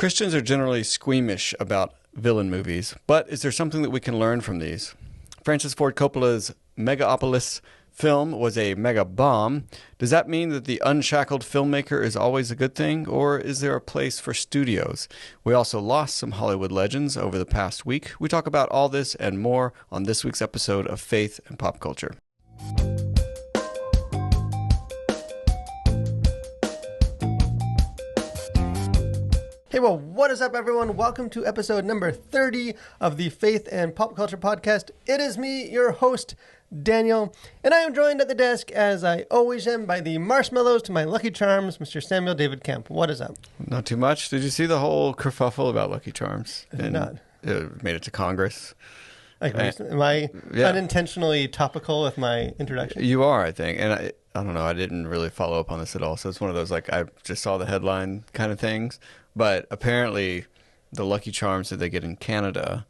Christians are generally squeamish about villain movies, but is there something that we can learn from these? Francis Ford Coppola's Megalopolis film was a mega bomb. Does that mean that the unshackled filmmaker is always a good thing, or is there a place for studios? We also lost some Hollywood legends over the past week. We talk about all this and more on this week's episode of Faith and Pop Culture. Hey, well, what is up, everyone? Welcome to episode number 30 of the Faith and Pop Culture Podcast. It is me, your host, Daniel, and I am joined at the desk, as I always am, by the marshmallows to my Lucky Charms, Mr. Samuel David Kemp. What is up? Not too much. Did you see the whole kerfuffle about Lucky Charms? I did not. It made it to Congress. Am I unintentionally topical with my introduction? You are, I think. And I don't know. I didn't really follow up on this at all. So it's one of those, like, I just saw the headline kind of things. But apparently the Lucky Charms that they get in Canada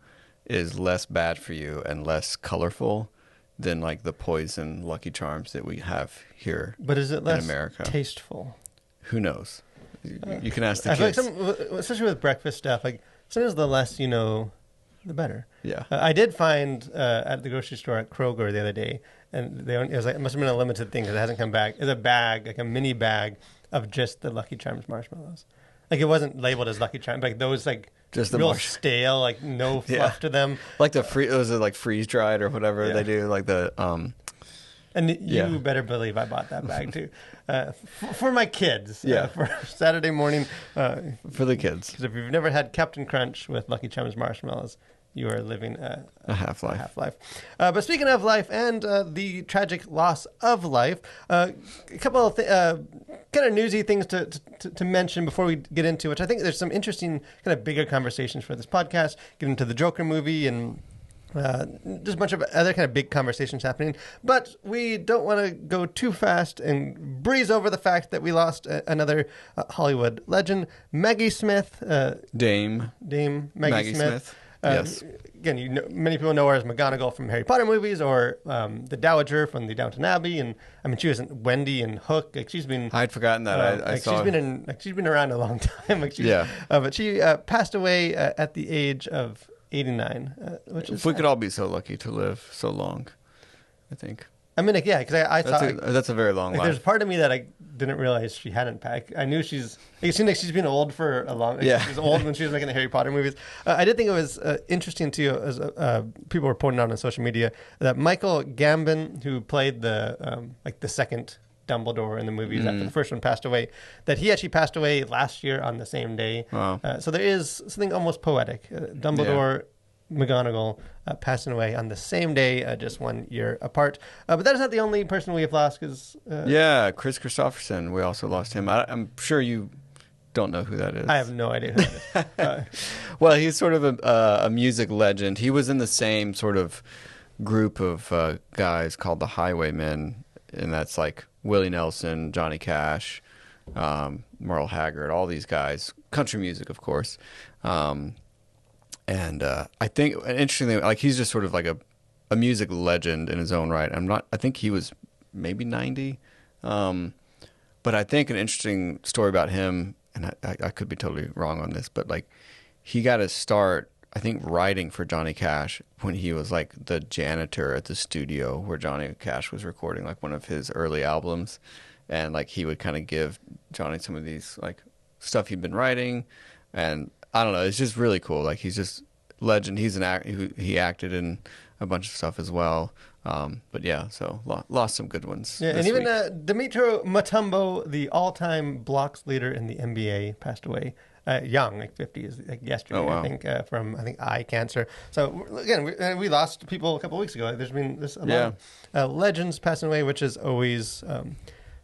is less bad for you and less colorful than, like, the poison Lucky Charms that we have here in America. But is it less tasteful? Who knows? You can ask the kids. Like especially with breakfast stuff, like, sometimes the less you know, the better. Yeah. I did find at the grocery store at Kroger the other day, and it must have been a limited thing because it hasn't come back. It's a bag, like a mini bag of just the Lucky Charms marshmallows. Like, it wasn't labeled as Lucky Charms, like those, like, just the real stale, like, no fluff to them. Like those are like freeze dried or whatever they do, like the And you better believe I bought that bag too, for my kids. For Saturday morning. For the kids. Because if you've never had Captain Crunch with Lucky Charms marshmallows, you are living a half-life. But speaking of life and the tragic loss of life, a couple of kind of newsy things to mention before we get into which I think there's some interesting kind of bigger conversations for this podcast, get into the Joker movie and just a bunch of other kind of big conversations happening. But we don't want to go too fast and breeze over the fact that we lost another Hollywood legend, Maggie Smith. Dame Maggie Smith. Yes. Again, many people know her as McGonagall from Harry Potter movies, or the Dowager from the Downton Abbey, and I mean, she was in Wendy and Hook. Like, she's been. I'd forgotten that. I saw. She's been around a long time. But she passed away at the age of 89, which is. If we could all be so lucky to live so long, I think. I mean, because I thought that's a very long life. There's part of me that I didn't realize she hadn't passed. I knew it seemed like she's been old for a long. She was old when she was making the Harry Potter movies. I did think it was interesting too, as people were pointing out on social media, that Michael Gambon, who played the second Dumbledore in the movies after the first one passed away, that he actually passed away last year on the same day. Wow. So there is something almost poetic. Dumbledore. McGonagall passing away on the same day, just 1 year apart. But that is not the only person we have lost. Chris Christopherson, we also lost him. I'm sure you don't know who that is. I have no idea who that is. Well, he's sort of a music legend. He was in the same sort of group of guys called the Highwaymen, and that's like Willie Nelson, Johnny Cash, Merle Haggard, all these guys. Country music, of course. And I think an interesting thing, like, he's just sort of like a music legend in his own right. I think he was maybe 90. But I think an interesting story about him, and I could be totally wrong on this, but like, he got his start, I think, writing for Johnny Cash when he was like the janitor at the studio where Johnny Cash was recording like one of his early albums. And like, he would kind of give Johnny some of these like stuff he'd been writing, and I don't know. It's just really cool. Like, he's just legend. He's he acted in a bunch of stuff as well. But yeah, so lost some good ones. Yeah, and even Dimitro Mutombo, the all-time blocks leader in the NBA, passed away young, like 50s, like yesterday. Oh, wow. I think from eye cancer. So again, we lost people a couple of weeks ago. There's been a lot of legends passing away, which is always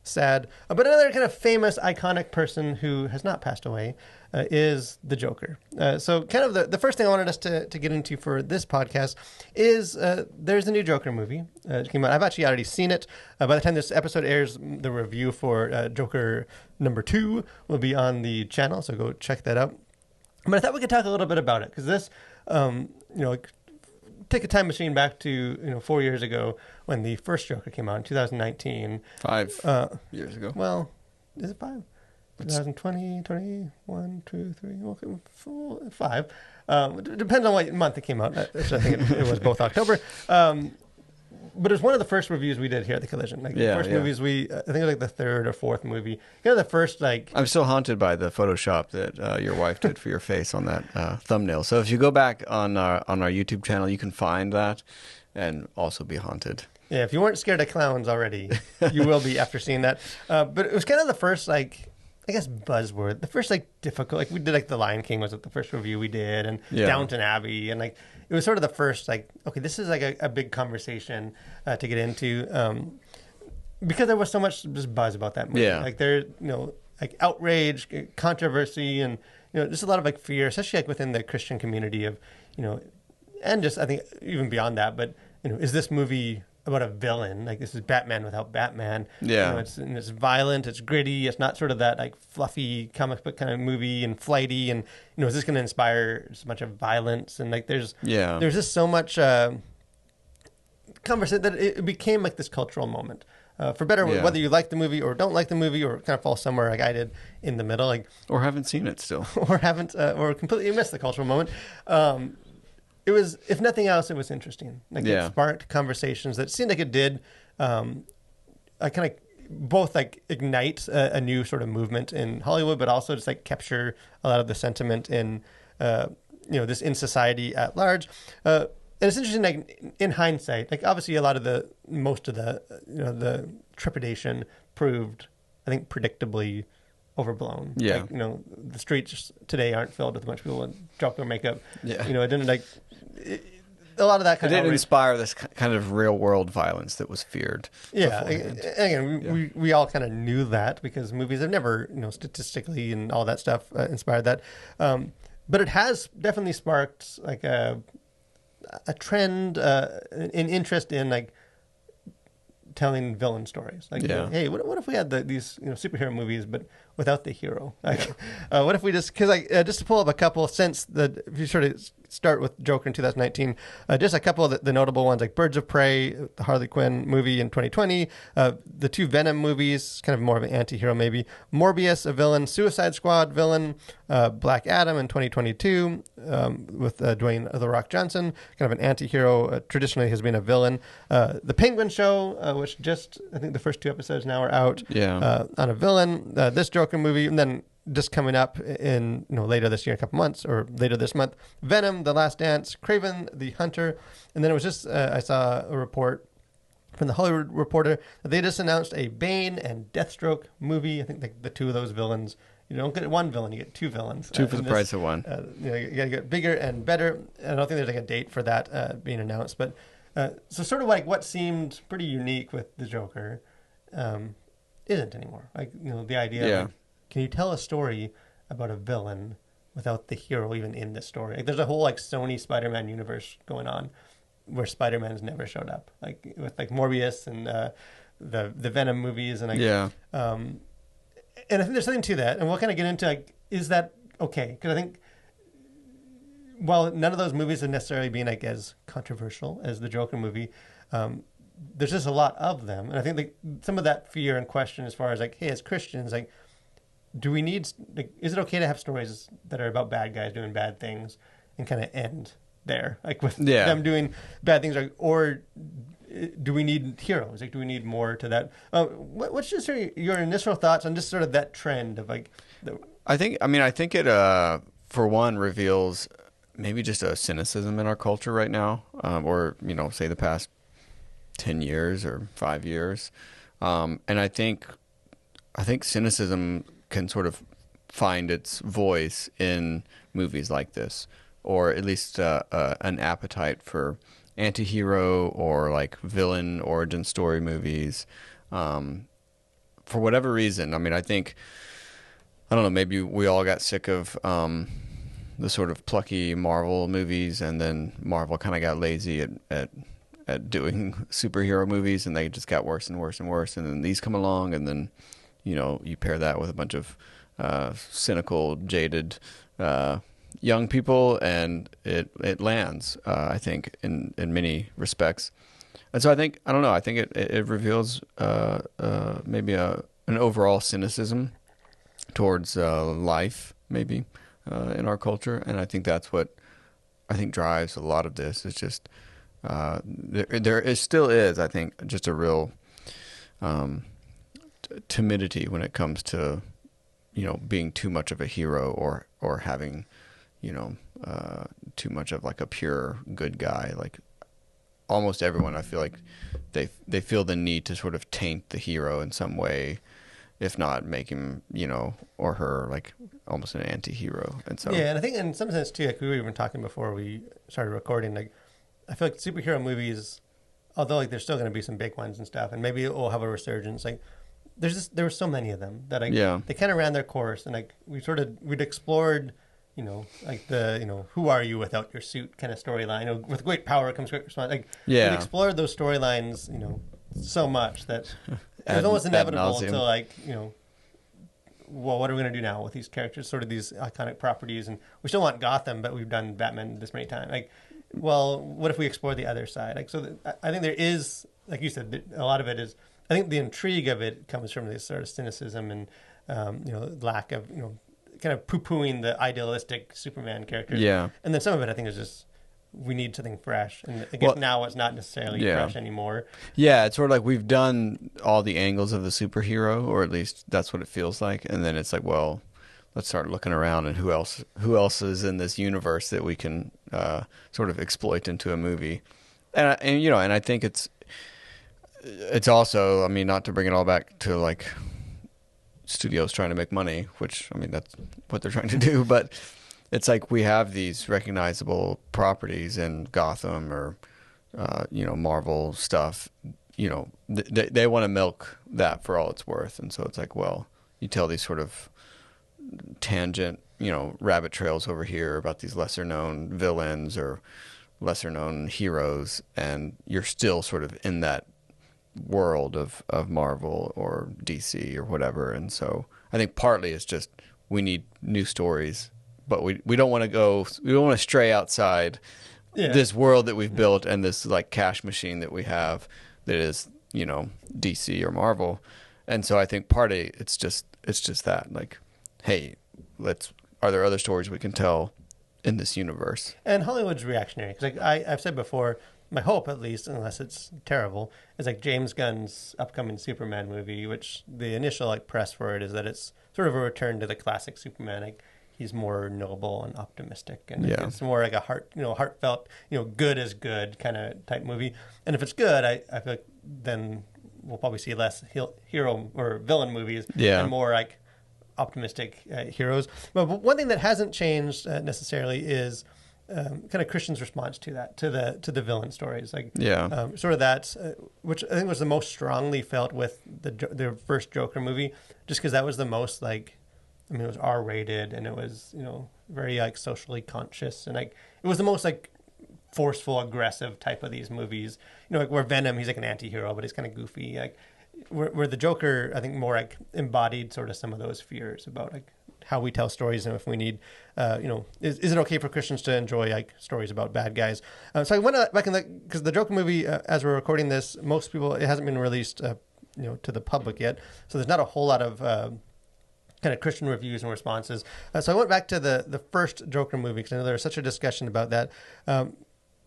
sad. But another kind of famous, iconic person who has not passed away is the Joker. So kind of the first thing I wanted us to get into for this podcast is there's a new Joker movie. It came out. I've actually already seen it. By the time this episode airs, the review for Joker number 2 will be on the channel, so go check that out. But I thought we could talk a little bit about it, because this, take a time machine back to 4 years ago when the first Joker came out in 2019. 5 years ago. Well, is it 5? 2020, 21, 2, 3, okay, 4, 5. Depends on what month it came out. Which I think it was both October. But it was one of the first reviews we did here at the Collision. Like the first movies I think it was like the third or fourth movie. Kind of the first like. I'm still haunted by the Photoshop that your wife did for your face on that thumbnail. So if you go back on our YouTube channel, you can find that and also be haunted. Yeah, if you weren't scared of clowns already, you will be after seeing that. But it was kind of the first like. I guess buzzword. The first like difficult, like we did like The Lion King was like the first review we did, and Downton Abbey, and like it was sort of the first like okay, this is like a big conversation to get into because there was so much just buzz about that movie. Yeah, like there, like outrage, controversy, and just a lot of like fear, especially like within the Christian community of and just I think even beyond that. But is this movie about a villain? Like this is Batman without Batman. Yeah, it's violent, it's gritty, it's not sort of that like fluffy comic book kind of movie and flighty, and is this going to inspire so much of violence? And like there's just so much conversation that it became like this cultural moment. For better, whether you like the movie or don't like the movie, or kind of fall somewhere like I did in the middle, like or haven't seen it still, or haven't, or completely missed the cultural moment. It was, if nothing else, it was interesting. Like it sparked conversations that seemed like it did. I kind of both like ignite a new sort of movement in Hollywood, but also just like capture a lot of the sentiment in this in society at large. And it's interesting, like in hindsight, like obviously a lot of most of the trepidation proved, I think, predictably overblown. Yeah. Like, the streets today aren't filled with a bunch of people with Joker makeup. Yeah. It didn't like a lot of that kind of. It didn't inspire this kind of real world violence that was feared. Yeah. Again, we all kind of knew that because movies have never, statistically and all that stuff inspired that. But it has definitely sparked like a trend, an interest in like telling villain stories. Like, hey, what if we had these superhero movies, but without the hero? Like, what if we just just to pull up a couple since if you sort of start with Joker in 2019, just a couple of the notable ones like Birds of Prey, the Harley Quinn movie in 2020, the two Venom movies, kind of more of an anti-hero maybe, Morbius, a villain, Suicide Squad villain, Black Adam in 2022 with Dwayne The Rock Johnson, kind of an anti-hero, traditionally has been a villain. The Penguin Show, which just, I think the first 2 episodes now are out, on a villain, this Joker movie, and then just coming up in later this year, a couple months, or later this month, Venom, The Last Dance, Kraven the Hunter, and then it was just I saw a report from the Hollywood Reporter that they just announced a Bane and Deathstroke movie. I think the two of those villains, you don't get one villain, you get two villains. Two for the price of one. You gotta get bigger and better. I don't think there's like a date for that being announced, but so sort of like what seemed pretty unique with the Joker isn't anymore. Like the idea. Of, can you tell a story about a villain without the hero even in the story? Like, there's a whole like Sony Spider-Man universe going on where Spider-Man's never showed up, like with like Morbius and the Venom movies, and like and I think there's something to that, and we'll kind of get into like, is that okay? Because I think while none of those movies have necessarily been like as controversial as the Joker movie, there's just a lot of them, and I think like some of that fear and question as far as like, hey, as Christians, like, do we need, like, is it okay to have stories that are about bad guys doing bad things and kind of end there, like with them doing bad things, or do we need heroes? Like, do we need more to that? What's just your initial thoughts on just sort of that trend of like? I think it for one reveals maybe just a cynicism in our culture right now, or say the past 10 years or 5 years, and I think cynicism can sort of find its voice in movies like this, or at least an appetite for anti-hero or like villain origin story movies. For whatever reason, I don't know, maybe we all got sick of the sort of plucky Marvel movies, and then Marvel kind of got lazy at doing superhero movies, and they just got worse and worse and worse, and then these come along, and then you pair that with a bunch of cynical, jaded young people, and it lands, I think, in many respects. And so I think it reveals maybe an overall cynicism towards life, maybe in our culture, and I think that's what I think drives a lot of this. It's just there still is, I think, just a real timidity when it comes to being too much of a hero or having too much of like a pure good guy. Like almost everyone, I feel like they feel the need to sort of taint the hero in some way, if not make him or her like almost an anti-hero. And so yeah, and I think in some sense too, like we were even talking before we started recording, like I feel like superhero movies, although like there's still going to be some big ones and stuff, and maybe it will have a resurgence. Like there were so many of them that they kind of ran their course, and like we'd explored, like the who are you without your suit kind of storyline. With great power comes great responsibility. Like we explored those storylines, so much that it was almost inevitable to like well, what are we going to do now with these characters, sort of these iconic properties? And we still want Gotham, but we've done Batman this many times. Like, well, what if we explore the other side? Like, so I think there is, like you said, a lot of it is, I think the intrigue of it comes from this sort of cynicism and, lack of, kind of poo-pooing the idealistic Superman characters. Yeah. And then some of it, I think, is just, we need something fresh. And I guess now it's not necessarily fresh anymore. Yeah, it's sort of like we've done all the angles of the superhero, or at least that's what it feels like. And then it's like, well, let's start looking around and who else is in this universe that we can sort of exploit into a movie. And I think it's also, I mean, not to bring it all back to like studios trying to make money, which, I mean, that's what they're trying to do, but it's like we have these recognizable properties in Gotham or Marvel stuff. They want to milk that for all it's worth, and so it's like, well, you tell these sort of tangent, rabbit trails over here about these lesser known villains or lesser known heroes, and you're still sort of in that world of Marvel or DC or whatever. And so I think partly it's just we need new stories, but we don't want to stray outside this world that we've built and this like cash machine that we have that is DC or Marvel. And so I think partly it's just that, like, hey, are there other stories we can tell in this universe? And Hollywood's reactionary, because like I've said before, my hope, at least, unless it's terrible, is like James Gunn's upcoming Superman movie, which the initial like press for it is that it's sort of a return to the classic Superman. Like he's more noble and optimistic, and it's more like a heartfelt, good is good kind of type movie. And if it's good, I feel like then we'll probably see less hero or villain movies and more like optimistic heroes. But one thing that hasn't changed necessarily is kind of Christian's response to that, to the villain stories, like sort of that, which I think was the most strongly felt with the first Joker movie, just because that was the most like, I mean, it was R-rated and it was very like socially conscious, and like it was the most like forceful, aggressive type of these movies. Like where Venom, he's like an anti-hero, but he's kind of goofy. Like where the Joker, I think, more like embodied sort of some of those fears about like how we tell stories, and if we need, is it okay for Christians to enjoy like stories about bad guys? So I went back in because the Joker movie, as we're recording this, most people, it hasn't been released, to the public yet, so there's not a whole lot of kind of Christian reviews and responses. So I went back to the first Joker movie because I know there was such a discussion about that,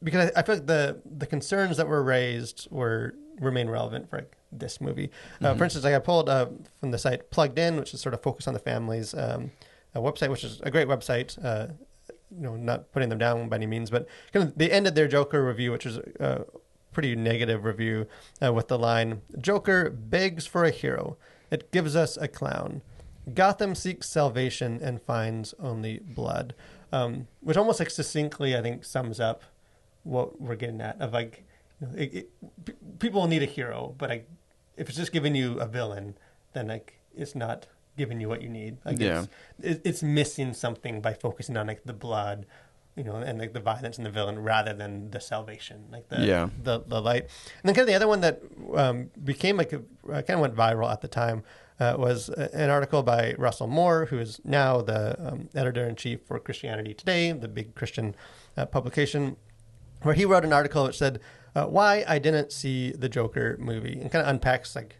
because I feel like the concerns that were raised remain relevant for like this movie. For instance, I pulled from the site Plugged In, which is sort of focused on the families, a website, which is a great website. Not putting them down by any means, but kind of they ended their Joker review, which is a pretty negative review, with the line, "Joker begs for a hero. It gives us a clown. Gotham seeks salvation and finds only blood," which almost like succinctly, I think, sums up what we're getting at. Of like, people need a hero, but if it's just giving you a villain, then like it's not giving you what you need. Like it's missing something by focusing on like the blood, and like the violence and the villain rather than the salvation, like the light. And then kind of the other one that became like kind of went viral at the time was an article by Russell Moore, who is now the editor-in-chief for Christianity Today, the big Christian publication, where he wrote an article which said, why I didn't see the Joker movie, and kind of unpacks like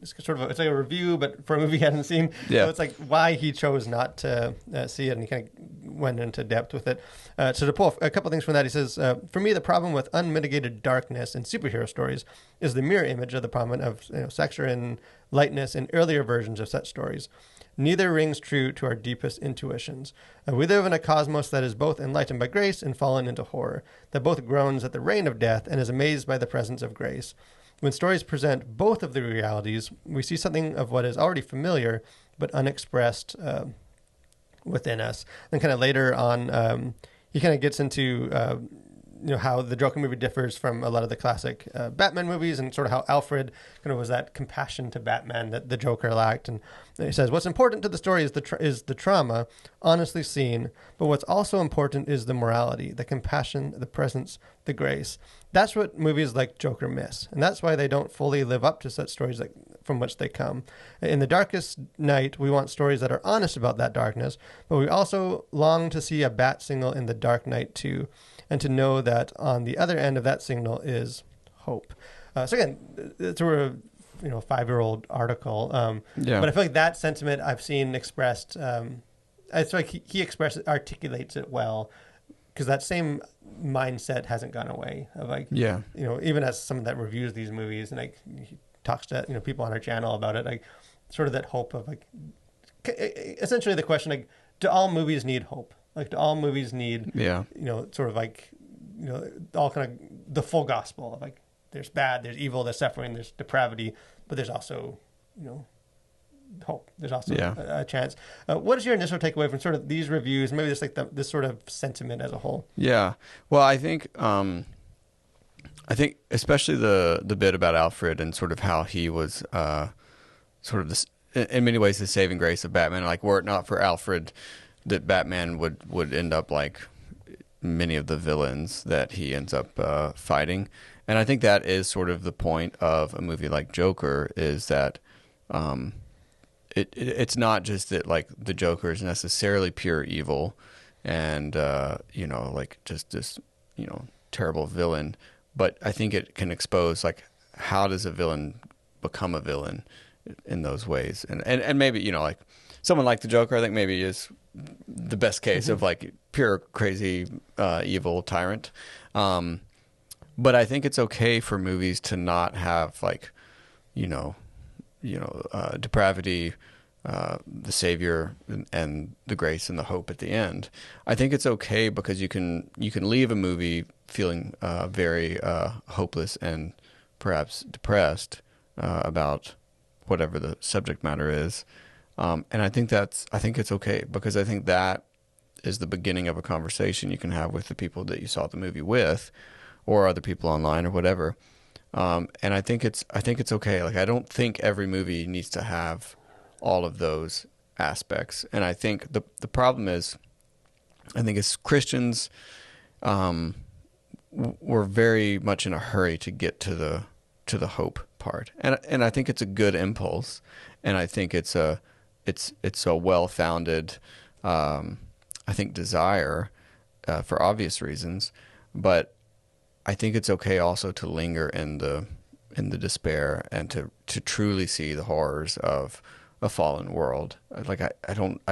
it's sort of it's like a review, but for a movie he hadn't seen. Yeah. So it's like why he chose not to see it, and he kind of went into depth with it. So to pull a couple things from that, he says, for me, the problem with unmitigated darkness in superhero stories is the mirror image of the problem of saccharine lightness in earlier versions of such stories. Neither rings true to our deepest intuitions. We live in a cosmos that is both enlightened by grace and fallen into horror, that both groans at the reign of death and is amazed by the presence of grace. When stories present both of the realities, we see something of what is already familiar but unexpressed within us. And kind of later on, he kind of gets into how the Joker movie differs from a lot of the classic Batman movies, and sort of how Alfred kind of was that compassion to Batman that the Joker lacked. And he says, what's important to the story is the trauma, honestly seen, but what's also important is the morality, the compassion, the presence, the grace. That's what movies like Joker miss, and that's why they don't fully live up to such stories from which they come. In The Darkest Night, we want stories that are honest about that darkness, but we also long to see a bat signal in The Dark Knight too, and to know that on the other end of that signal is hope. So again, it's a 5-year-old article, but I feel like that sentiment I've seen expressed. It's like he articulates it well, because that same mindset hasn't gone away. Of even as someone that reviews these movies and he talks to people on our channel about it, sort of that hope of essentially the question do all movies need hope? Do all movies need sort of all kind of the full gospel of there's bad, there's evil, there's suffering, there's depravity, but there's also hope. There's also a chance. What is your initial takeaway from sort of these reviews? Maybe just this sort of sentiment as a whole. Yeah. Well, I think especially the bit about Alfred and sort of how he was sort of in many ways the saving grace of Batman. Were it not for Alfred, that Batman would end up like many of the villains that he ends up fighting. And I think that is sort of the point of a movie like Joker, is that it's not just that the Joker is necessarily pure evil and just this terrible villain, but I think it can expose how does a villain become a villain in those ways, and maybe someone like the Joker I think maybe is the best case of pure crazy evil tyrant, but I think it's okay for movies to not have depravity, the savior, and the grace and the hope at the end. I think it's okay because you can leave a movie feeling very hopeless and perhaps depressed about whatever the subject matter is, and I think it's okay, because I think that is the beginning of a conversation you can have with the people that you saw the movie with, or other people online or whatever. And I think it's okay. I don't think every movie needs to have all of those aspects. And I think the problem is, I think as Christians, we're very much in a hurry to get to the hope part. And I think it's a good impulse. And I think it's a well-founded, I think, desire for obvious reasons. But I think it's okay also to linger in the despair and to truly see the horrors of a fallen world. I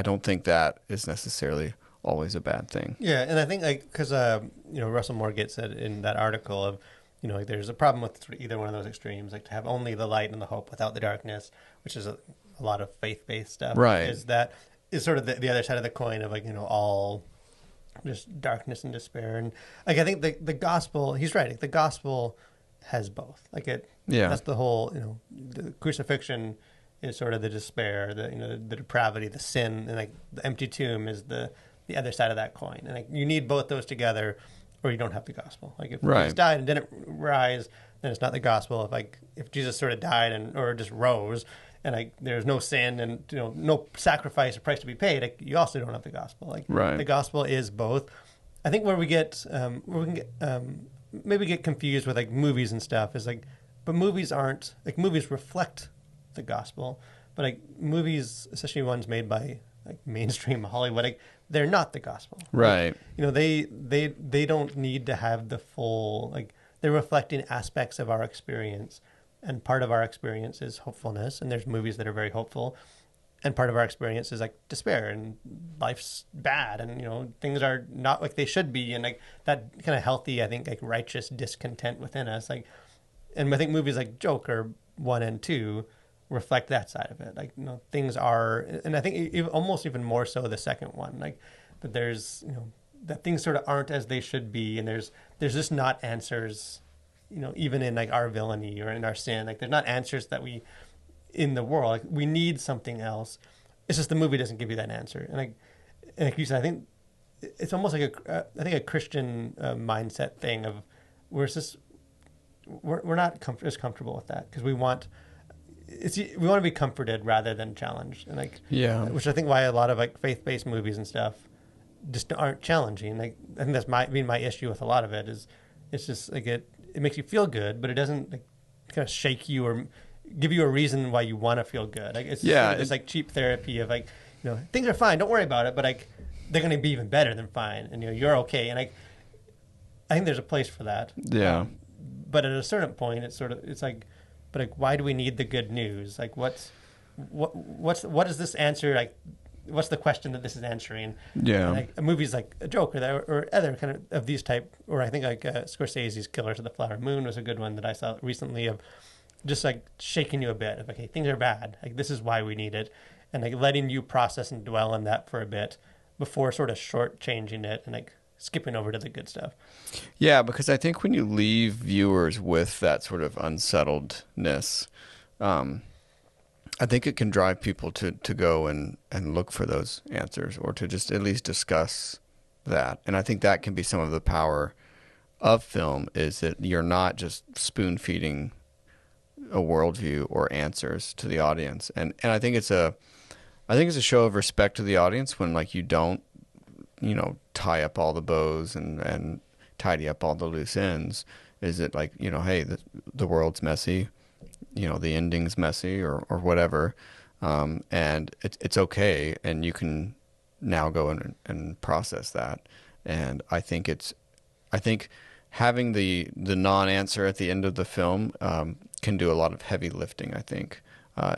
don't think that is necessarily always a bad thing. Yeah, and I think because Russell Moore gets it in that article of there's a problem with sort of either one of those extremes, to have only the light and the hope without the darkness, which is a lot of faith-based stuff. Right. Is sort of the other side of the coin of all just darkness and despair. And I think the gospel, he's right, the gospel has both. That's the whole, the crucifixion is sort of the despair, the depravity, the sin, and the empty tomb is the other side of that coin. And you need both those together, or you don't have the gospel. If Jesus died and didn't rise, then it's not the gospel. If Jesus sort of died or just rose, and there's no sin and no sacrifice or price to be paid, you also don't have the gospel. The gospel is both. I think where we maybe get confused with movies and stuff is but movies aren't movies reflect the gospel, but movies, especially ones made by mainstream Hollywood, they're not the gospel. Right. They don't need to have the full they're reflecting aspects of our experience. and part of our experience is hopefulness, and there's movies that are very hopeful, and part of our experience is like despair and life's bad, and things are not like they should be, and like that kind of healthy, I think, like righteous discontent within us, like, and I think movies like Joker 1 and 2 reflect that side of it. Like, things are, and I think almost even more so the second one, like that there's, that things sort of aren't as they should be, and there's just not answers, even in like our villainy or in our sin, like there's not answers that we in the world. Like, we need something else. It's just the movie doesn't give you that answer. And like you said, I think it's almost like a Christian mindset thing of we're not as comfortable with that because we want to be comforted rather than challenged. And like, which I think why a lot of like faith-based movies and stuff just aren't challenging. Like, I think that's my issue with a lot of it is it's just like it makes you feel good, but it doesn't like kind of shake you or give you a reason why you want to feel good. Like, it's this like cheap therapy of like, things are fine, don't worry about it, but like they're going to be even better than fine, and you're okay. And like, I think there's a place for that. Yeah. But at a certain point, it's like, but like, why do we need the good news? Like, what is this answer? Like, what's the question that this is answering? Yeah. And like movies like a Joker or other kind of these type, or I think like Scorsese's Killers of the Flower Moon was a good one that I saw recently of just like shaking you a bit of, okay, things are bad. Like, this is why we need it. And like letting you process and dwell on that for a bit before sort of shortchanging it and like skipping over to the good stuff. Yeah, because I think when you leave viewers with that sort of unsettledness, I think it can drive people to go and look for those answers or to just at least discuss that. And I think that can be some of the power of film, is that you're not just spoon feeding a worldview or answers to the audience. And I think it's a show of respect to the audience when like you don't, tie up all the bows and tidy up all the loose ends. Is it like, hey, the world's messy, the ending's messy or whatever. And it's okay. And you can now go and process that. And I think having the non-answer at the end of the film can do a lot of heavy lifting, I think,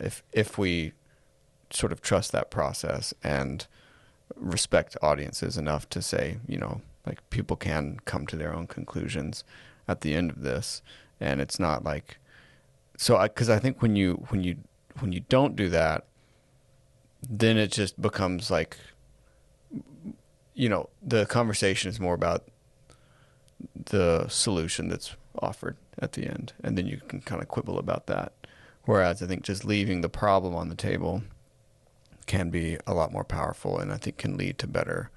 if we sort of trust that process and respect audiences enough to say, like, people can come to their own conclusions at the end of this. And it's not like, because I think when you don't do that, then it just becomes like, the conversation is more about the solution that's offered at the end, and then you can kind of quibble about that. Whereas I think just leaving the problem on the table can be a lot more powerful, and I think can lead to better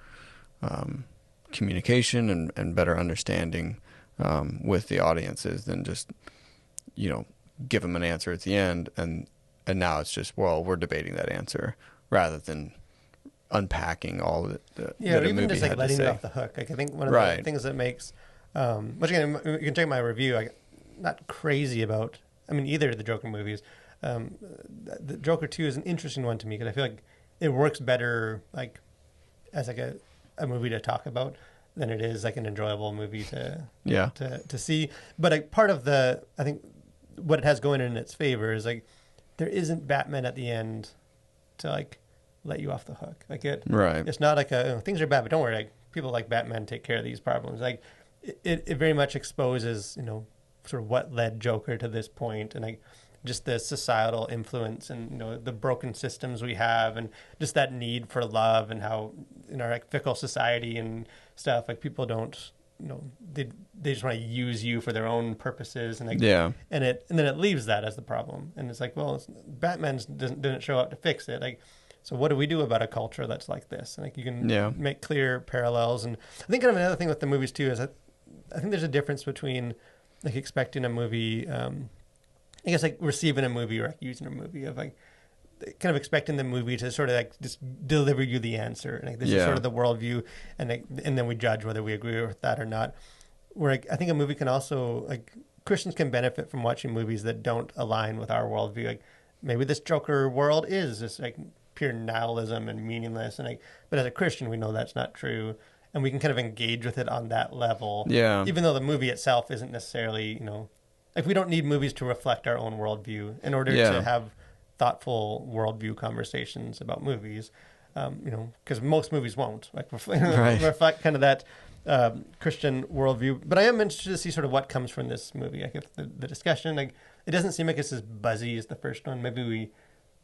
communication and better understanding with the audiences than just, give them an answer at the end, and now it's just, well, we're debating that answer rather than unpacking all of it. Or even just like letting it off the hook. Like, I think one of the things that makes, which again, you can check my review. I'm not crazy about, either of the Joker movies. The Joker 2 is an interesting one to me because I feel like it works better like as like a movie to talk about than it is like an enjoyable movie to see. But like part of I think what it has going in its favor is like there isn't Batman at the end to like let you off the hook. Like it's not like things are bad, but don't worry. Like, people like Batman take care of these problems. Like it very much exposes sort of what led Joker to this point, and like just the societal influence and the broken systems we have, and just that need for love, and how in our like fickle society and stuff, like people don't they just want to use you for their own purposes, and like and then it leaves that as the problem, and it's like, well, Batman didn't show up to fix it. Like, so what do we do about a culture that's like this? And like you can make clear parallels. And I think kind of another thing with the movies too is that I think there's a difference between like expecting a movie, I guess like receiving a movie or like using a movie, of like kind of expecting the movie to sort of like just deliver you the answer. And like this is sort of the worldview, and then we judge whether we agree with that or not. Where like, I think a movie can also, like, Christians can benefit from watching movies that don't align with our worldview. Like, maybe this Joker world is just like pure nihilism and meaningless, and like, but as a Christian we know that's not true, and we can kind of engage with it on that level. Even though the movie itself isn't necessarily like we don't need movies to reflect our own worldview in order Yeah. to have thoughtful worldview conversations about movies. Because most movies won't Right. reflect kind of that Christian worldview. But I am interested to see sort of what comes from this movie. Like if the discussion, like it doesn't seem like it's as buzzy as the first one. Maybe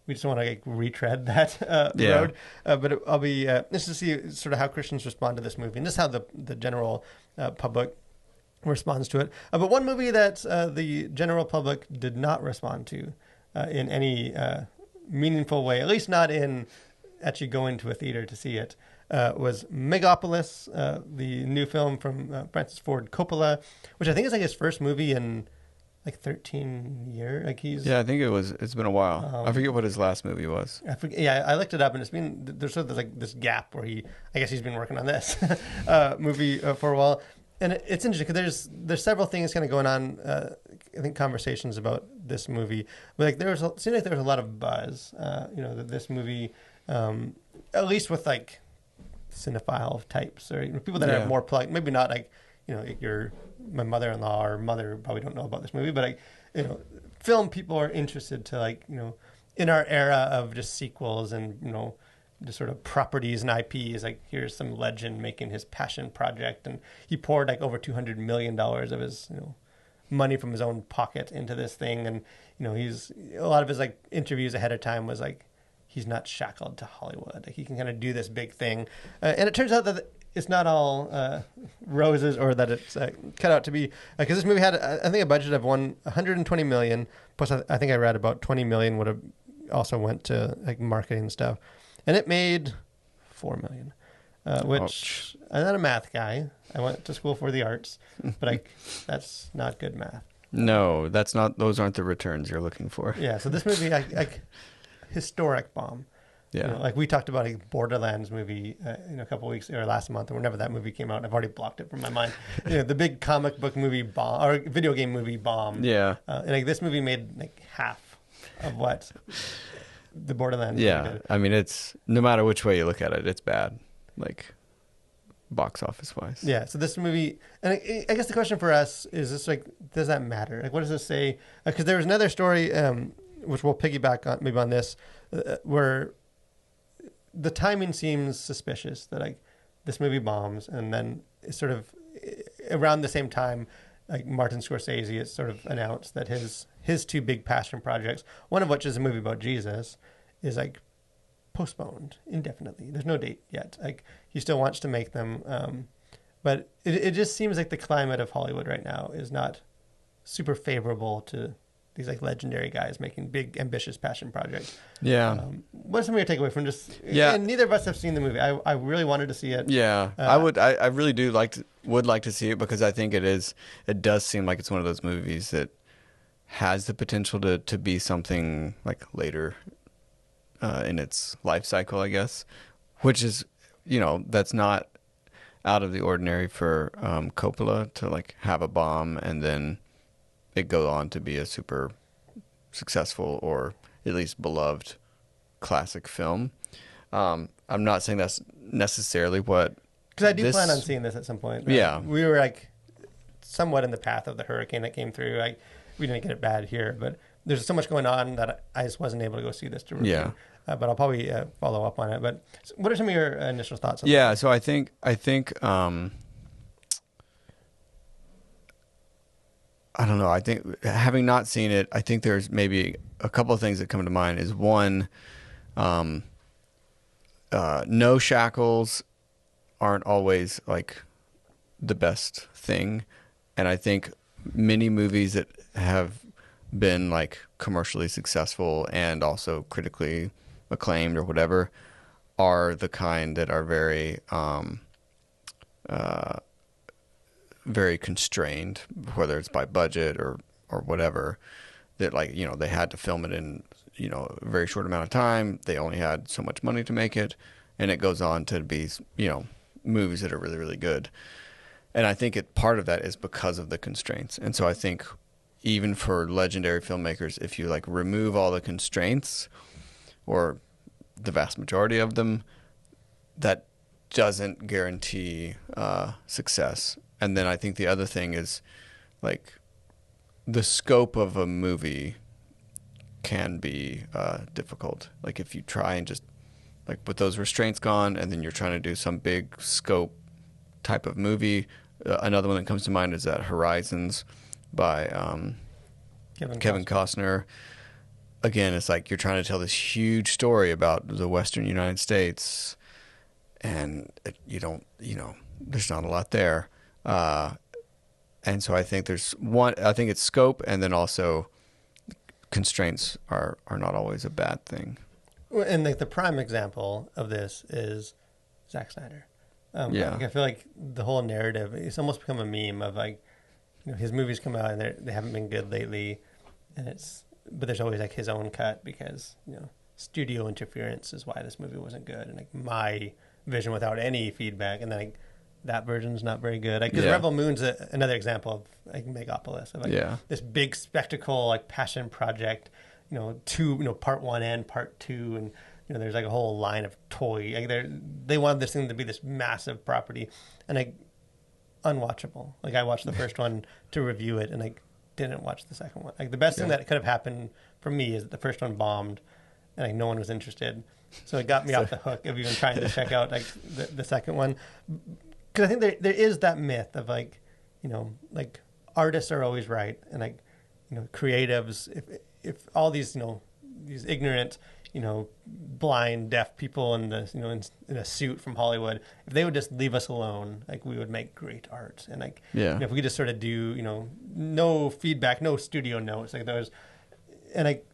we just want to like retread that Yeah. road. But I'll be interested to see sort of how Christians respond to this movie, and just how the general public responds to it. But one movie that the general public did not respond to in any meaningful way, at least not in actually going to a theater to see it, was Megalopolis, the new film from Francis Ford Coppola, which I think is like his first movie in like 13 years. Like Yeah, I think it's been a while. I forget what his last movie was. I looked it up, and there's sort of like this gap where I guess he's been working on this movie for a while. And it's interesting because there's several things kind of going on. I think conversations about this movie, but like seemed like there was a lot of buzz. That this movie, at least with like cinephile types or people that are more plugged. Maybe not like my mother-in-law or mother probably don't know about this movie, but like film people are interested to like in our era of just sequels and just sort of properties and IPs, like here's some legend making his passion project, and he poured like over $200 million of his money from his own pocket into this thing, and he's a lot of his like interviews ahead of time was like he's not shackled to Hollywood, like he can kind of do this big thing, and it turns out that it's not all roses, or that it's cut out to be, because this movie had I think a budget of $120 million plus I think I read about $20 million would have also went to like marketing stuff. And it made $4 million, which I'm not a math guy. I went to school for the arts, but that's not good math. No, that's not. Those aren't the returns you're looking for. Yeah. So this movie, like historic bomb. Yeah. Like we talked about a Borderlands movie, a couple weeks or last month, or whenever that movie came out. I've already blocked it from my mind. The big comic book movie bomb or video game movie bomb. Yeah. And like this movie made like half of what the Borderlands movie did. I mean, it's no matter which way you look at it, it's bad, like box office wise. Yeah. So this movie, and I guess the question for us is this: like, does that matter? Like, what does this say? Because there was another story, which we'll piggyback on maybe on this, where the timing seems suspicious. That like this movie bombs, and then it's sort of around the same time, like Martin Scorsese has sort of announced that his two big passion projects, one of which is a movie about Jesus, is like postponed indefinitely. There's no date yet. Like he still wants to make them, but it just seems like the climate of Hollywood right now is not super favorable to these like legendary guys making big ambitious passion projects. Yeah. What's some of your takeaway from just? Yeah. And neither of us have seen the movie. I really wanted to see it. Yeah, I would. I really do would like to see it, because I think it does seem like it's one of those movies that has the potential to be something like later in its life cycle, I guess, which is that's not out of the ordinary for Coppola to like have a bomb and then it go on to be a super successful or at least beloved classic film. I'm not saying that's necessarily what. Because I do plan on seeing this at some point. Yeah. We were like somewhat in the path of the hurricane that came through. We didn't get it bad here, but there's so much going on that I just wasn't able to go see this to review. Yeah. But I'll probably follow up on it. But what are some of your initial thoughts on that? So I think I don't know. I think having not seen it, I think there's maybe a couple of things that come to mind. Is one, no shackles aren't always like the best thing, and I think many movies that have been like commercially successful and also critically acclaimed or whatever are the kind that are very very constrained, whether it's by budget or whatever, that like they had to film it in a very short amount of time. They only had so much money to make it, and it goes on to be movies that are really, really good. And I think part of that is because of the constraints. And so I think even for legendary filmmakers, if you like remove all the constraints or the vast majority of them, that doesn't guarantee success. And then I think the other thing is like the scope of a movie can be difficult. Like if you try and just like with those restraints gone, and then you're trying to do some big scope type of movie. Another one that comes to mind is that Horizons by Kevin Costner. Again, it's like you're trying to tell this huge story about the Western United States, and there's not a lot there. And so I think I think it's scope, and then also constraints are not always a bad thing. And like the prime example of this is Zack Snyder. Like I feel like the whole narrative, it's almost become a meme of like, his movies come out and they haven't been good lately, but there's always like his own cut because studio interference is why this movie wasn't good, and like my vision without any feedback, and then like that version's not very good. Like, because Rebel Moon's another example of like Megalopolis, of like this big spectacle, like passion project, part 1 and part 2, and there's like a whole line of toy. Like they wanted this thing to be this massive property, and like unwatchable. Like I watched the first one to review it, and I didn't watch the second one. Like the best thing that could have happened for me is that the first one bombed, and like no one was interested. So it got me off the hook of even trying to check out like the second one. Because I think there is that myth of like, like artists are always right, and like, creatives. If all these these ignorant, blind, deaf people in the in a suit from Hollywood, if they would just leave us alone, like we would make great art. And like, if we could just sort of do no feedback, no studio notes, like those, and like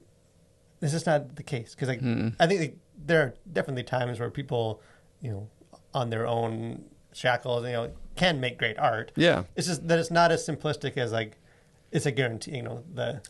this is not the case because like I think like, there are definitely times where people, on their own shackles, can make great art. Yeah. It's just that it's not as simplistic as like it's a guarantee.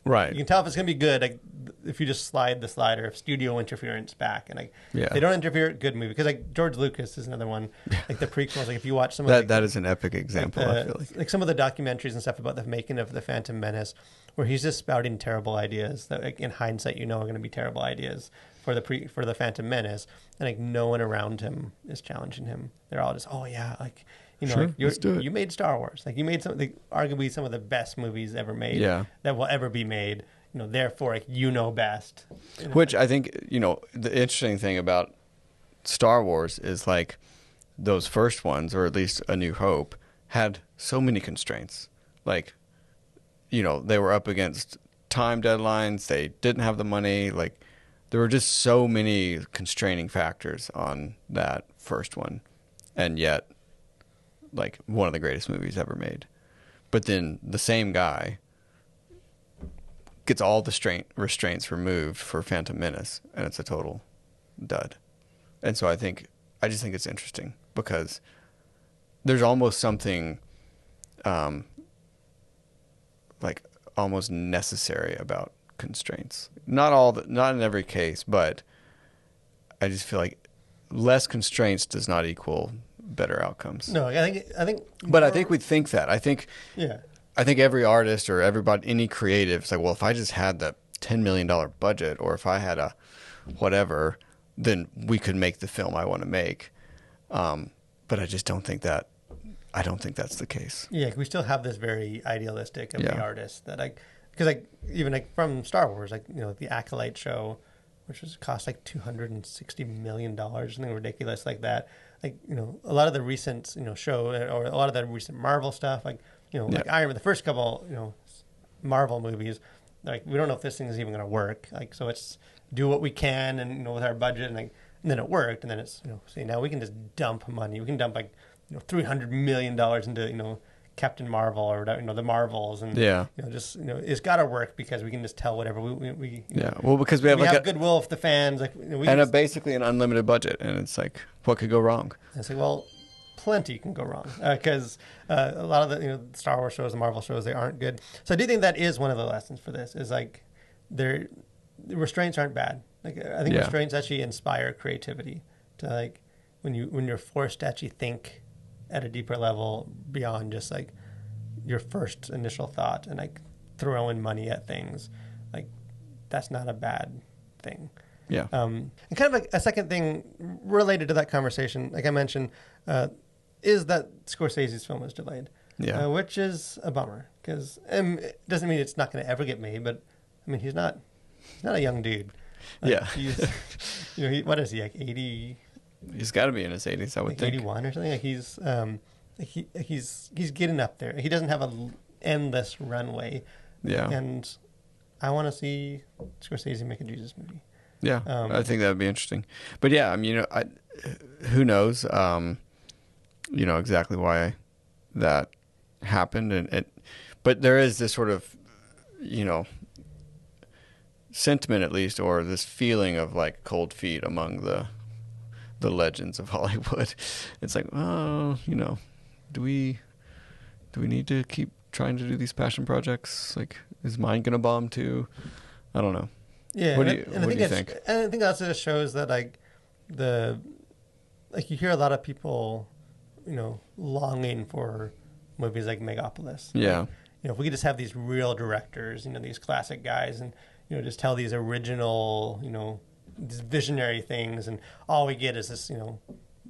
Right. You can tell if it's gonna be good like if you just slide the slider of studio interference back, and like they don't interfere. Good movie, because like George Lucas is another one. Like the prequels, like if you watch some of that is an epic example. I feel like some of the documentaries and stuff about the making of the Phantom Menace, where he's just spouting terrible ideas that like, in hindsight are going to be terrible ideas for the Phantom Menace, and like no one around him is challenging him. They're all just, oh yeah, like sure, like you made Star Wars, like you made arguably some of the best movies ever made, that will ever be made. Therefore, like best. Which I think the interesting thing about Star Wars is like those first ones, or at least A New Hope, had so many constraints. Like they were up against time deadlines. They didn't have the money. Like there were just so many constraining factors on that first one, and yet like one of the greatest movies ever made. But then the same guy gets all the restraints removed for Phantom Menace, and it's a total dud. And so I just think it's interesting because there's almost something like almost necessary about constraints. Not in every case, but I just feel like less constraints does not equal better outcomes. No, I think but I think we think that. I think every artist or everybody, any creative, is like, well, if I just had the $10 million budget, or if I had a whatever, then we could make the film I want to make. But I just don't think that. I don't think that's the case. Yeah, we still have this very idealistic of the artist that because even like from Star Wars, like the Acolyte show, which cost like $260 million, something ridiculous like that. Like a lot of the recent show, or a lot of the recent Marvel stuff, like like Iron Man, the first couple Marvel movies, like we don't know if this thing is even going to work. Like so, it's do what we can, and with our budget, and then it worked, and then it's see now we can just dump money. We can dump like $300 million into Captain Marvel or whatever, the Marvels, and it's got to work because we can just tell whatever we well, because we have goodwill with the fans, like basically an unlimited budget, and it's like what could go wrong? And it's like, well, plenty can go wrong because a lot of the Star Wars shows, the Marvel shows, they aren't good. So I do think that is one of the lessons for this is like the restraints aren't bad. Like I think restraints actually inspire creativity to like when you're forced to actually think at a deeper level beyond just like your first initial thought, and like throwing money at things, like that's not a bad thing. Yeah. And kind of like a second thing related to that conversation, like I mentioned, is that Scorsese's film was delayed. Yeah. which is a bummer because it doesn't mean it's not going to ever get made. But I mean, he's not a young dude. Like, Yeah. he's what is he, like 80? He's got to be in his 80s, I would Like think. 81 or something. Like he's getting up there. He doesn't have a endless runway. Yeah. And I want to see Scorsese make a Jesus movie. Yeah, I think that would be interesting. But yeah, I mean, who knows, exactly why that happened. But there is this sort of, sentiment at least, or this feeling of like cold feet among the legends of Hollywood. It's like, oh, do we need to keep trying to do these passion projects? Like, is mine gonna bomb too? I don't know. Yeah, what do you think? And I think that just shows that you hear a lot of people, longing for movies like Megalopolis. Yeah. Like, if we could just have these real directors, these classic guys, and just tell these original, these visionary things, and all we get is this,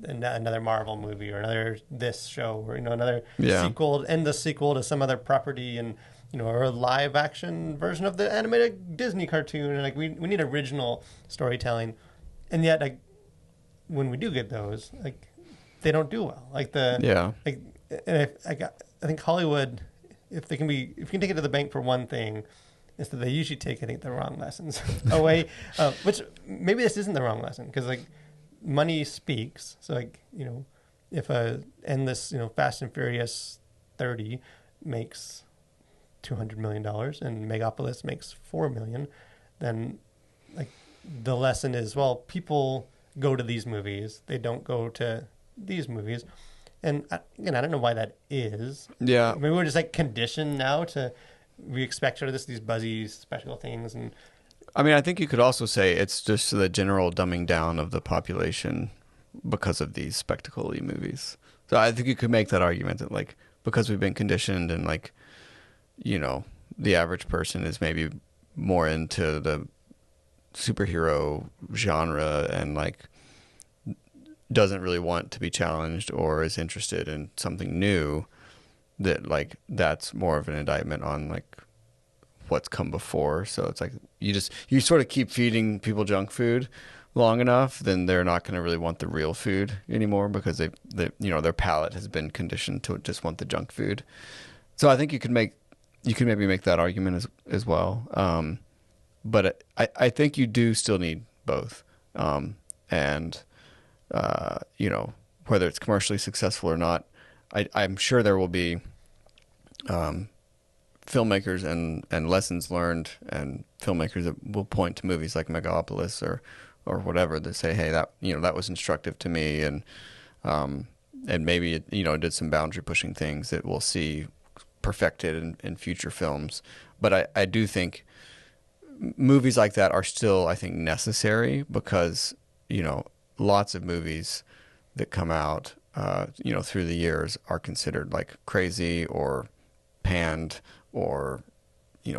another Marvel movie or another this show or another sequel, endless sequel to some other property, and or a live action version of the animated Disney cartoon. And we need original storytelling, and yet when we do get those, they don't do well. And I think Hollywood, if you can take it to the bank for one thing, is that they usually take, I think, the wrong lessons away. Which maybe this isn't the wrong lesson, because money speaks. So if a endless Fast and Furious 30 makes $200 million and Megalopolis makes $4 million, then the lesson is, well, people go to these movies, they don't go to these movies. And again, I don't know why that is. Yeah. Maybe we're just conditioned now we expect sort of these buzzy special things. And I mean, I think you could also say it's just the general dumbing down of the population because of these spectacle-y movies. So I think you could make that argument that because we've been conditioned, and the average person is maybe more into the superhero genre and doesn't really want to be challenged or is interested in something new, that that's more of an indictment on what's come before. So it's you sort of keep feeding people junk food long enough, then they're not going to really want the real food anymore, because they their palate has been conditioned to just want the junk food. So I think you could maybe make that argument as well. But I think you do still need both. And whether it's commercially successful or not, I'm sure there will be filmmakers and lessons learned, and filmmakers that will point to movies like Megalopolis or whatever, that say, hey, that was instructive to me, and maybe it did some boundary pushing things that we'll see perfected in future films. But I do think movies like that are still, I think, necessary, because lots of movies that come out through the years are considered crazy or panned, or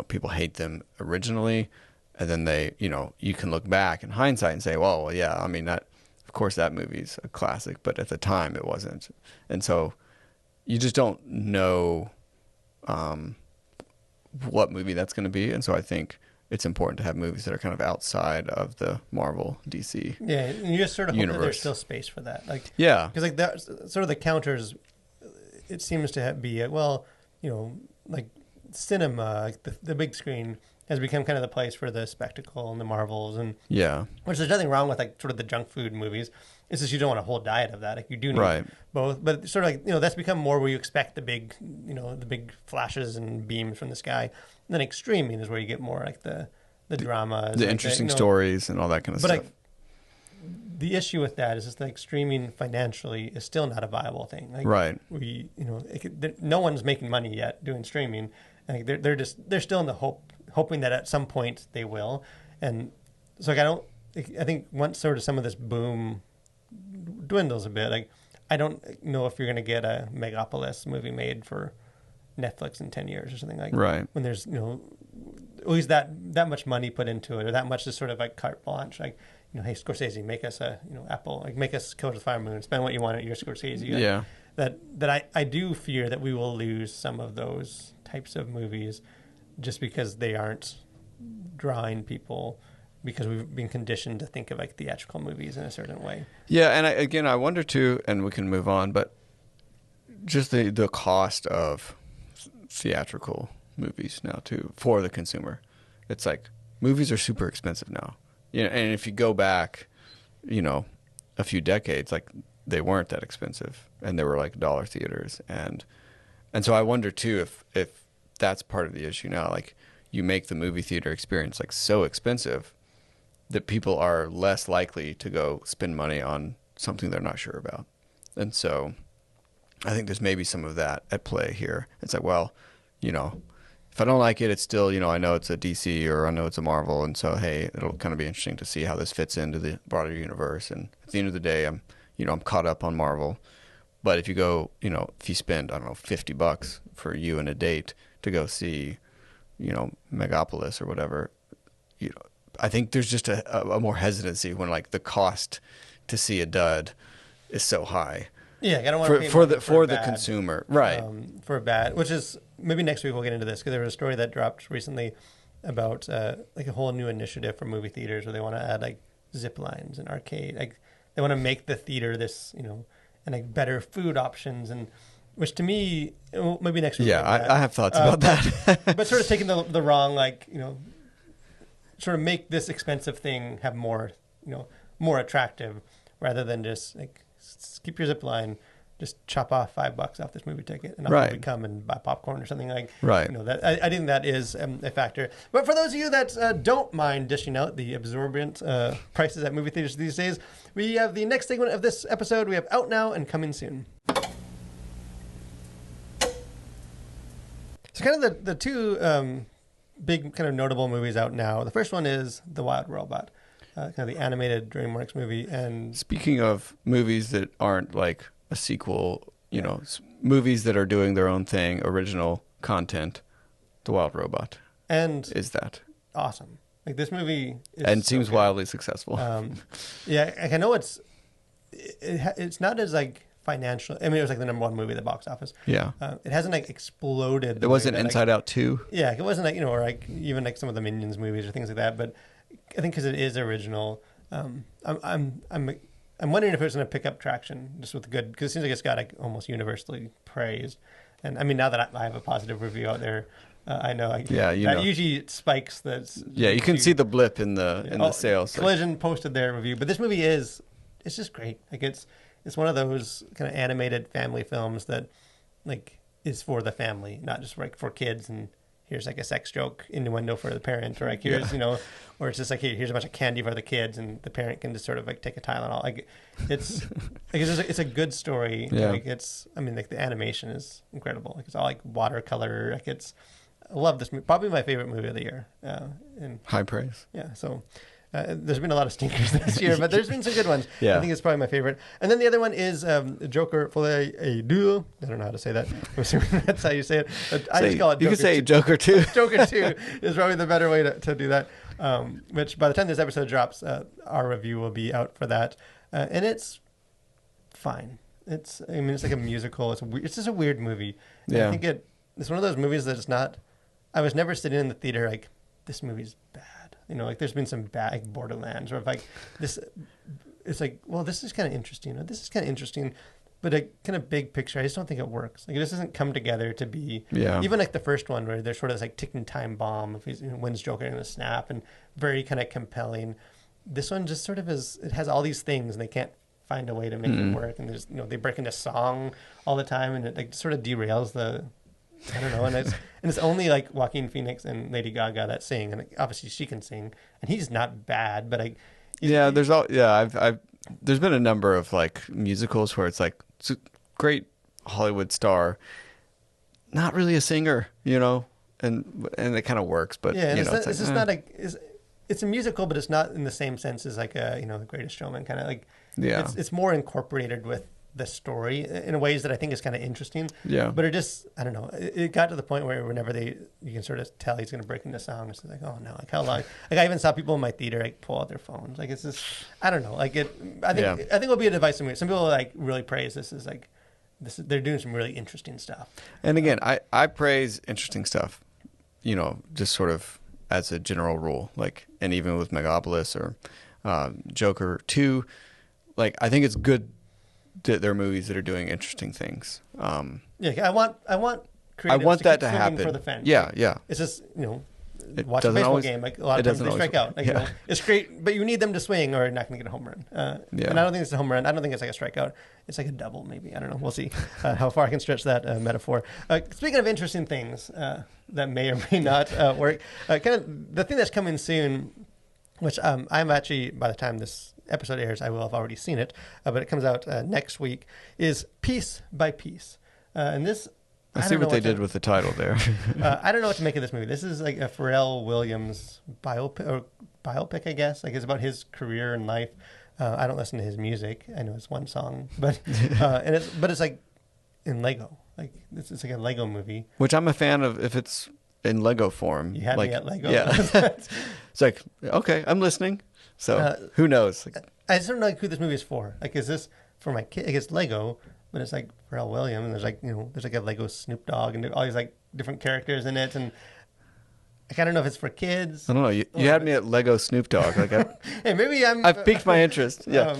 people hate them originally, and then they you can look back in hindsight and say, well, yeah, I mean, that, of course, that movie's a classic, but at the time it wasn't. And so you just don't know what movie that's going to be. And so I think it's important to have movies that are kind of outside of the Marvel DC and you just sort of hope universe. that there's still space for that. Because that sort of the counters, it seems to be cinema, the big screen has become kind of the place for the spectacle and the Marvels, and which there's nothing wrong with sort of the junk food movies. It's just you don't want a whole diet of that. You do need both, but sort of that's become more where you expect the big flashes and beams from the sky. And then extreming is where you get more the drama, the interesting stories and all that kind of stuff. But the issue with that is just streaming financially is still not a viable thing. No one's making money yet doing streaming. They're still in the hoping that at some point they will. And so I think once sort of some of this boom dwindles a bit, I don't know if you're going to get a Megalopolis movie made for Netflix in 10 years or something when there's at least that much money put into it, or that much just sort of carte blanche, hey, Scorsese, make us a Apple, make us Killers of the Fire Moon, spend what you want at your Scorsese. that I do fear that we will lose some of those types of movies just because they aren't drawing people, because we've been conditioned to think of like theatrical movies in a certain way. Yeah, and I wonder too, and we can move on, but just the cost of theatrical movies now too for the consumer. It's like movies are super expensive now. You know, and if you go back, you know, a few decades, like they weren't that expensive, and they were like dollar theaters, and so I wonder too if that's part of the issue now. Like you make the movie theater experience like so expensive that people are less likely to go spend money on something they're not sure about, and so I think there's maybe some of that at play here. It's like, well, you know, if I don't like it, it's still, you know, I know it's a DC or I know it's a Marvel, and so hey, it'll kind of be interesting to see how this fits into the broader universe. And at the end of the day, I'm caught up on Marvel. But if you go, you know, if you spend, I don't know, $50 for you and a date to go see, you know, Megalopolis or whatever, you know, I think there's just a more hesitancy when like the cost to see a dud is so high. Yeah, I don't want to pay for the consumer, right? For a bad, which is maybe next week we'll get into this, because there was a story that dropped recently about like a whole new initiative for movie theaters where they want to add like zip lines and arcade, like they want to make the theater this, you know, and like better food options, and which to me, well, maybe next week. Yeah, I have thoughts about that, but sort of taking the wrong, like, you know, sort of make this expensive thing have more, you know, more attractive, rather than just like keep your zip line, just chop off $5 off this movie ticket, and I'll probably come and buy popcorn or something like. Right. You know, that I think that is a factor. But for those of you that don't mind dishing out the exorbitant prices at movie theaters these days, we have the next segment of this episode. We have Out Now and Coming Soon. So kind of the two big kind of notable movies out now. The first one is The Wild Robot. Kind of the animated DreamWorks movie. And speaking of movies that aren't like a sequel, you know, movies that are doing their own thing, original content, The Wild Robot, and is that awesome? Like this movie, is and so seems good. wildly successful. Yeah, like I know it's not as like financial. I mean, it was like the #1 movie at the box office. Yeah, it hasn't like exploded. It wasn't Inside Out 2. Yeah, it wasn't like, you know, or like even like some of the Minions movies or things like that, but I think because it is original, I'm wondering if it's going to pick up traction just with good, because it seems like it's got like almost universally praised. And I mean, now that I have a positive review out there, I know. Usually it spikes. You can see the blip in the sales. Collision posted their review, but this movie it's just great. Like it's one of those kind of animated family films that like is for the family, not just like for kids and here's like a sex joke innuendo for the parent, or like here's, you know, or it's just like, here's a bunch of candy for the kids and the parent can just sort of like take a Tylenol. Like it's like it's a good story. Yeah. Like I mean, like the animation is incredible. Like it's all like watercolor. Like I love this movie. Probably my favorite movie of the year. And high praise. Yeah. So there's been a lot of stinkers this year, but there's been some good ones. Yeah. I think it's probably my favorite. And then the other one is Joker Folie à Deux. I don't know how to say that. I'm assuming that's how you say it. But I just call it Joker. You can say Joker 2. Joker 2 is probably the better way to do that. Which by the time this episode drops, our review will be out for that. And it's fine. It's like a musical. It's just a weird movie. And Yeah. I think it's one of those movies that it's not. I was never sitting in the theater like, this movie's bad. You know, like there's been some bad, like Borderlands, or like this. It's like, well, this is kind of interesting. Or this is kind of interesting, but a kind of big picture, I just don't think it works. Like it just doesn't come together to be. Yeah. Even like the first one, where there's sort of this like ticking time bomb if he wins Joker in a snap, and very kind of compelling. This one just sort of is. It has all these things, and they can't find a way to make it work. And there's, you know, they break into song all the time, and it like sort of derails the. I don't know, and it's only like Joaquin Phoenix and Lady Gaga that sing, and obviously she can sing, and he's not bad, but I've there's been a number of like musicals where it's like it's a great Hollywood star, not really a singer, you know, and it kind of works, but yeah, you know, it's just not it's a musical, but it's not in the same sense as like a, you know, The Greatest Showman kind of like. Yeah, it's more incorporated with the story in ways that I think is kind of interesting. Yeah. But it just, I don't know. It got to the point where whenever you can sort of tell he's going to break into song, it's like, oh no, like how long? Like I even saw people in my theater like pull out their phones. Like it's just, I don't know. Like I think it'll be a divisive movie. Some people like really praise this as like they're doing some really interesting stuff. And again, I praise interesting stuff, just sort of as a general rule, like, and even with Megalopolis or Joker 2, like, I think it's good that there are movies that are doing interesting things. I want creatives that to swinging happen for the fence. Yeah. It's just, It watch a doesn't baseball always- game. Like, a lot it of times doesn't they always- strike out. Like, yeah. it's great, but you need them to swing or you're not going to get a home run. And I don't think it's a home run. I don't think it's like a strikeout. It's like a double, maybe. I don't know. We'll see how far I can stretch that metaphor. Speaking of interesting things that may or may not work, kind of the thing that's coming soon, which I'm actually, by the time this episode airs, I will have already seen it, but it comes out next week, is Piece by Piece. And this... I see what they did with the title there. I don't know what to make of this movie. This is like a Pharrell Williams biopic, I guess. Like, it's about his career and life. I don't listen to his music. I know it's one song, but it's like in Lego. Like, it's like a Lego movie. Which I'm a fan of if it's in Lego form. You had like, me at Lego. Yeah. It's like, okay, I'm listening. So who knows? I just don't know who this movie is for. Like, is this for my kid? Like, it's Lego. But it's like Pharrell Williams, and there's like, there's like a Lego Snoop Dogg, and all these like different characters in it, and I kind of know if it's for kids. I don't know. You had me at Lego Snoop Dogg. Like, hey, maybe I've piqued my interest. Yeah.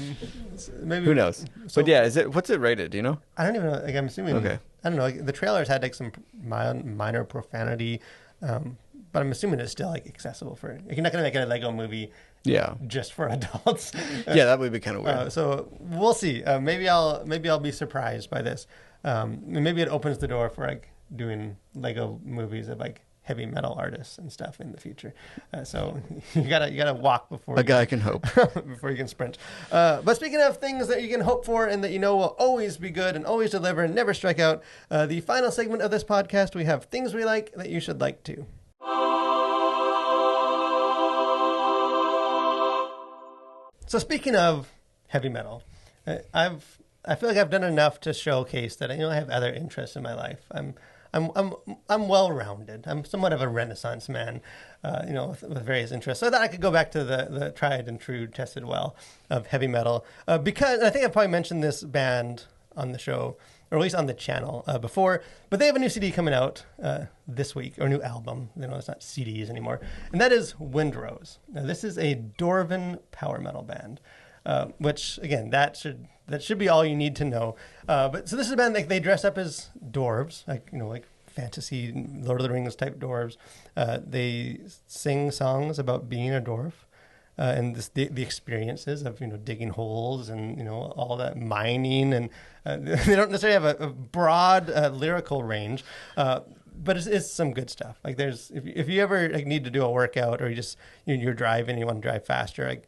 Maybe who knows? So, but yeah, what's it rated? Do you know? I don't even know. Like, I'm assuming. Okay. I don't know. Like, the trailers had like some minor profanity, but I'm assuming it's still like accessible for. Like, you're not gonna make a Lego movie. Yeah. Just for adults. Yeah, that would be kind of weird. So we'll see. Maybe I'll be surprised by this. Maybe it opens the door for like doing Lego movies of like heavy metal artists and stuff in the future. So you gotta walk before a guy can hope before you can sprint. But speaking of things that you can hope for and that will always be good and always deliver and never strike out, the final segment of this podcast, we have things we like that you should like too. So speaking of heavy metal, I feel like I've done enough to showcase that I have other interests in my life. I'm well rounded. I'm somewhat of a Renaissance man, with various interests. So I thought I could go back to the tried and true, tested well of heavy metal because I think I've probably mentioned this band on the show, or at least on the channel before. But they have a new CD coming out this week, or a new album. It's not CDs anymore, and that is Windrose. Now, this is a Dwarven power metal band, which again that should be all you need to know. But so this is a band, like, they dress up as dwarves, like fantasy Lord of the Rings type dwarves. They sing songs about being a dwarf. And the experiences of digging holes and all that mining, and they don't necessarily have a broad lyrical range, but it's some good stuff. Like, there's if you ever need to do a workout, or you just you're driving and you want to drive faster, like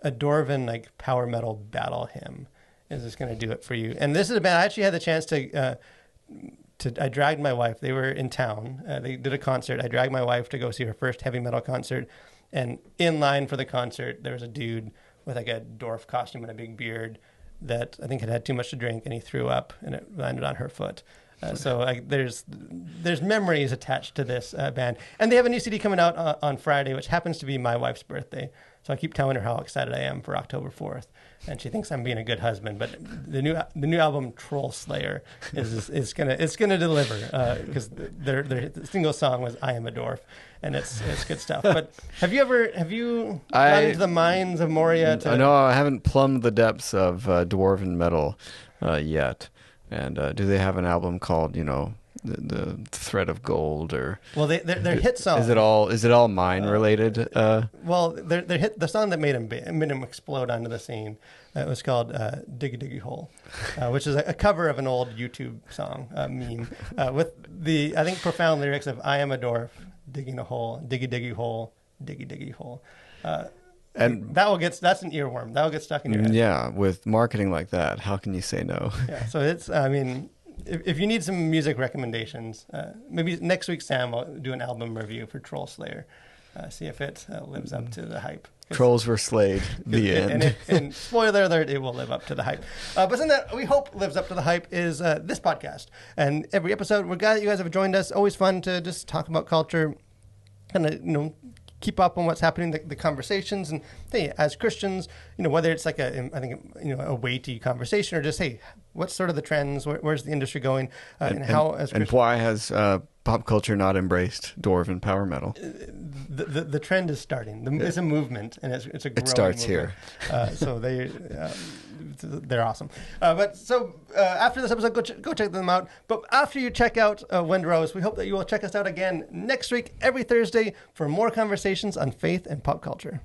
a Dwarven like power metal battle hymn is just going to do it for you. And this is a band I actually had the chance to. I dragged my wife. They were in town. They did a concert. I dragged my wife to go see her first heavy metal concert. And in line for the concert, there was a dude with like a dwarf costume and a big beard that I think had too much to drink, and he threw up, and it landed on her foot. So there's memories attached to this band. And they have a new CD coming out on Friday, which happens to be my wife's birthday. So I keep telling her how excited I am for October 4th. And she thinks I'm being a good husband. But the new album, Troll Slayer, is gonna deliver, because their single song was "I Am a Dwarf," and it's good stuff. But have you gone into the mines of Moria? No, I haven't plumbed the depths of dwarven metal yet. And do they have an album called the Thread of Gold, or their hit song? Is it all mine related? Well, their hit, the song that made him explode onto the scene. It was called "Diggy Diggy Hole," which is a cover of an old YouTube song meme with the, I think, profound lyrics of "I am a dwarf digging a hole, diggy diggy hole, diggy diggy hole." And that's an earworm. That will get stuck in your head. Yeah, with marketing like that, how can you say no? Yeah, so it's, if you need some music recommendations, maybe next week Sam will do an album review for Troll Slayer. See if it lives up to the hype. Trolls were slayed. The end. And spoiler alert, it will live up to the hype. But something that we hope lives up to the hype is this podcast. And every episode, we're glad that you guys have joined us. Always fun to just talk about culture, kind of keep up on what's happening, the conversations, and hey, as Christians, whether it's like a weighty conversation, or just, hey, what's sort of the trends, where's the industry going, and how as and why has pop culture not embraced dwarven power metal? The trend is starting. It's a movement, and it's a growing It starts movement. here. So they're awesome. After this episode, go check them out. But after you check out Windrose, we hope that you will check us out again next week, every Thursday, for more conversations on faith and pop culture.